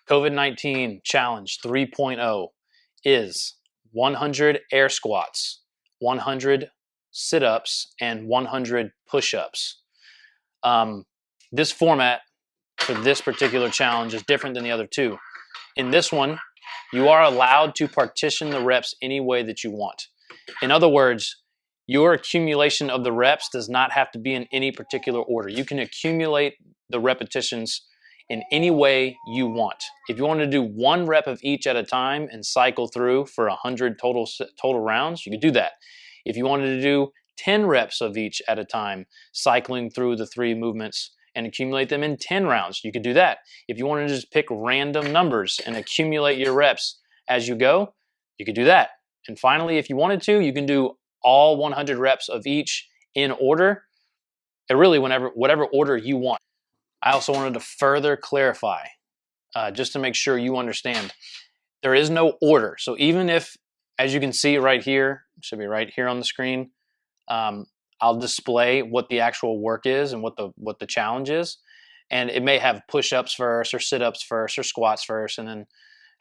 COVID-19 challenge 3.0 is 100 air squats, 100 sit-ups, and 100 push-ups. This format for this particular challenge is different than the other two. In this one, you are allowed to partition the reps any way that you want. In other words, your accumulation of the reps does not have to be in any particular order. You can accumulate the repetitions in any way you want. If you want to do 1 rep of each at a time and cycle through for 100 total rounds, you could do that. If you wanted to do 10 reps of each at a time, cycling through the 3 movements and accumulate them in 10 rounds, you could do that. If you wanted to just pick random numbers and accumulate your reps as you go, you could do that. And finally, if you wanted to, you can do all 100 reps of each in order, and really whatever order you want. I also wanted to further clarify, just to make sure you understand, there is no order. So even if, as you can see right here, it should be right here on the screen, I'll display what the actual work is and what the challenge is. And it may have push-ups first, or sit-ups first, or squats first, and then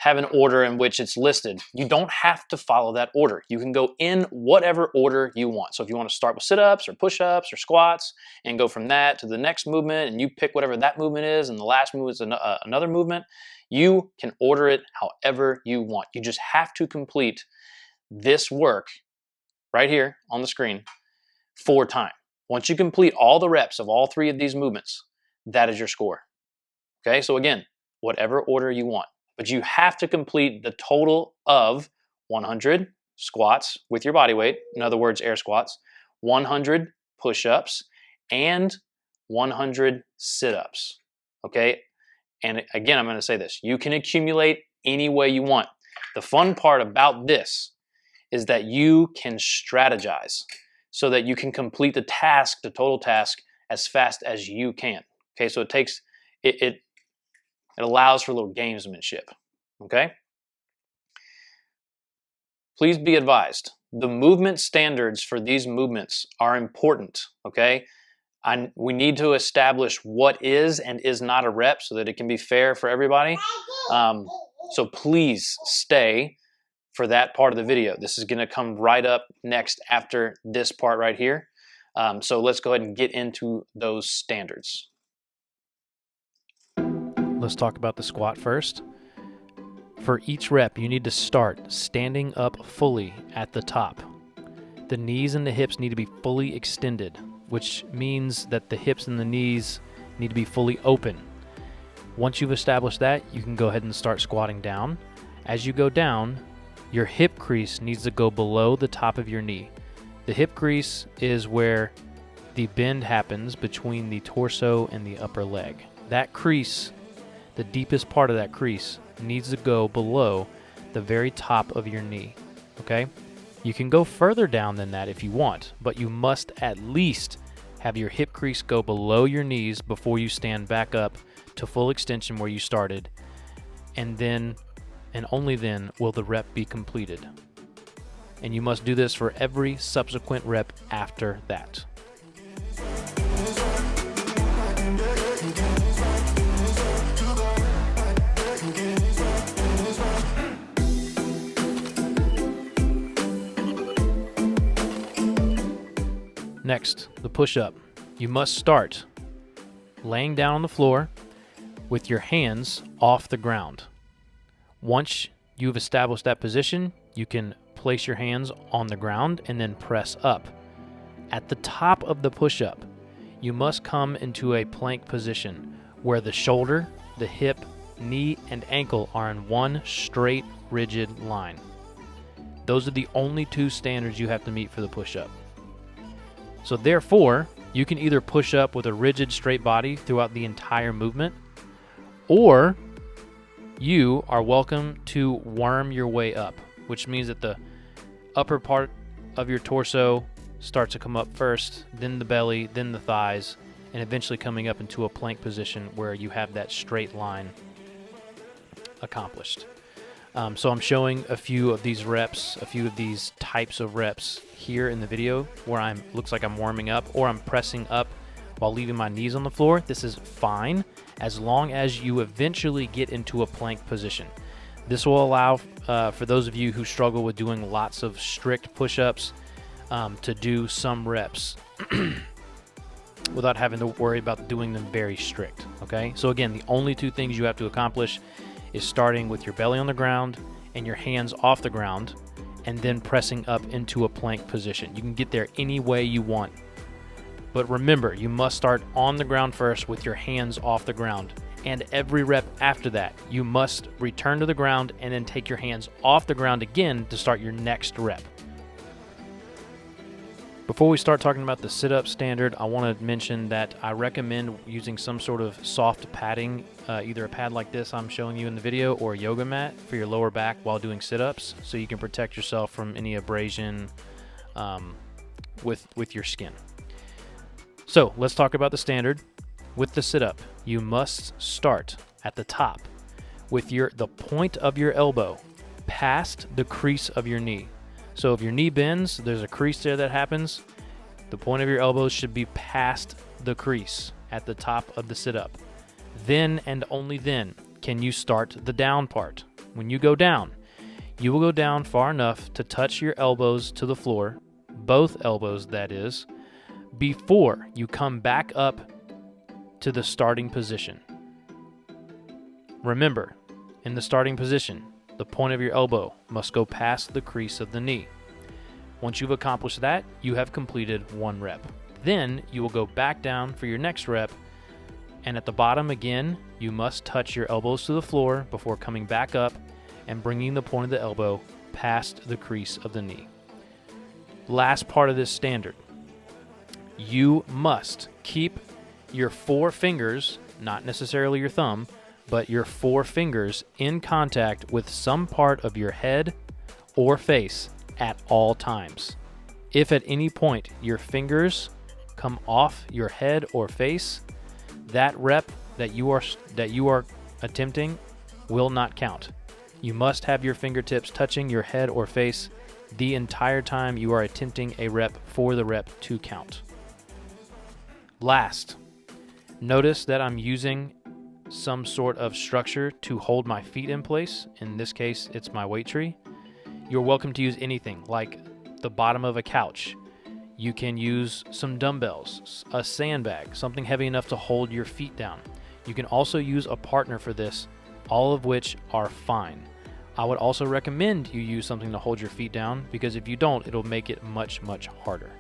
have an order in which it's listed. You don't have to follow that order. You can go in whatever order you want. So if you want to start with sit-ups or push-ups or squats and go from that to the next movement, and you pick whatever that movement is, and the last movement is another movement, you can order it however you want. You just have to complete this work right here on the screen 4 times. Once you complete all the reps of all 3 of these movements, that is your score. Okay, so again, whatever order you want. But you have to complete the total of 100 squats with your body weight, in other words, air squats, 100 push-ups, and 100 sit-ups, okay? And again, I'm going to say this. You can accumulate any way you want. The fun part about this is that you can strategize so that you can complete the task, the total task, as fast as you can, okay? So it allows for a little gamesmanship, okay? Please be advised, the movement standards for these movements are important, okay? We need to establish what is and is not a rep so that it can be fair for everybody. So please stay for that part of the video. This is gonna come right up next after this part right here. So let's go ahead and get into those standards. Let's talk about the squat first. For each rep, you need to start standing up fully at the top. The knees and the hips need to be fully extended, which means that the hips and the knees need to be fully open. Once you've established that, you can go ahead and start squatting down. As you go down, your hip crease needs to go below the top of your knee. The hip crease is where the bend happens between the torso and the upper leg. That crease, the deepest part of that crease, needs to go below the very top of your knee, okay? You can go further down than that if you want, but you must at least have your hip crease go below your knees before you stand back up to full extension where you started, and then, and only then, will the rep be completed. And you must do this for every subsequent rep after that. Next, the push-up. You must start laying down on the floor with your hands off the ground. Once you've established that position, you can place your hands on the ground and then press up. At the top of the push-up, you must come into a plank position where the shoulder, the hip, knee, and ankle are in one straight, rigid line. Those are the only 2 standards you have to meet for the push-up. So therefore, you can either push up with a rigid, straight body throughout the entire movement, or you are welcome to worm your way up, which means that the upper part of your torso starts to come up first, then the belly, then the thighs, and eventually coming up into a plank position where you have that straight line accomplished. So I'm showing a few of these reps, a few of these types of reps here in the video where looks like I'm warming up, or I'm pressing up while leaving my knees on the floor. This is fine as long as you eventually get into a plank position. This will allow, for those of you who struggle with doing lots of strict push-ups, to do some reps without having to worry about doing them very strict, okay? So again, the only two things you have to accomplish is starting with your belly on the ground and your hands off the ground, and then pressing up into a plank position. You can get there any way you want. But remember, you must start on the ground first with your hands off the ground. And every rep after that, you must return to the ground and then take your hands off the ground again to start your next rep. Before we start talking about the sit-up standard, I want to mention that I recommend using some sort of soft padding, either a pad like this I'm showing you in the video or a yoga mat for your lower back while doing sit-ups, so you can protect yourself from any abrasion with your skin. So let's talk about the standard. With the sit-up, you must start at the top with the point of your elbow past the crease of your knee. So if your knee bends, there's a crease there that happens. The point of your elbows should be past the crease at the top of the sit-up. Then and only then can you start the down part. When you go down, you will go down far enough to touch your elbows to the floor, both elbows that is, before you come back up to the starting position. Remember, in the starting position, the point of your elbow must go past the crease of the knee. Once you've accomplished that, you have completed one rep. Then you will go back down for your next rep, and at the bottom again, you must touch your elbows to the floor before coming back up and bringing the point of the elbow past the crease of the knee. Last part of this standard, you must keep your 4 fingers, not necessarily your thumb, but your 4 fingers in contact with some part of your head or face at all times. If at any point your fingers come off your head or face, that rep that you are attempting will not count. You must have your fingertips touching your head or face the entire time you are attempting a rep for the rep to count. Last, notice that I'm using some sort of structure to hold my feet in place. In this case, it's my weight tree. You're welcome to use anything like the bottom of a couch. You can use some dumbbells, a sandbag, something heavy enough to hold your feet down. You can also use a partner for this, all of which are fine. I would also recommend you use something to hold your feet down, because if you don't, it'll make it much, much harder.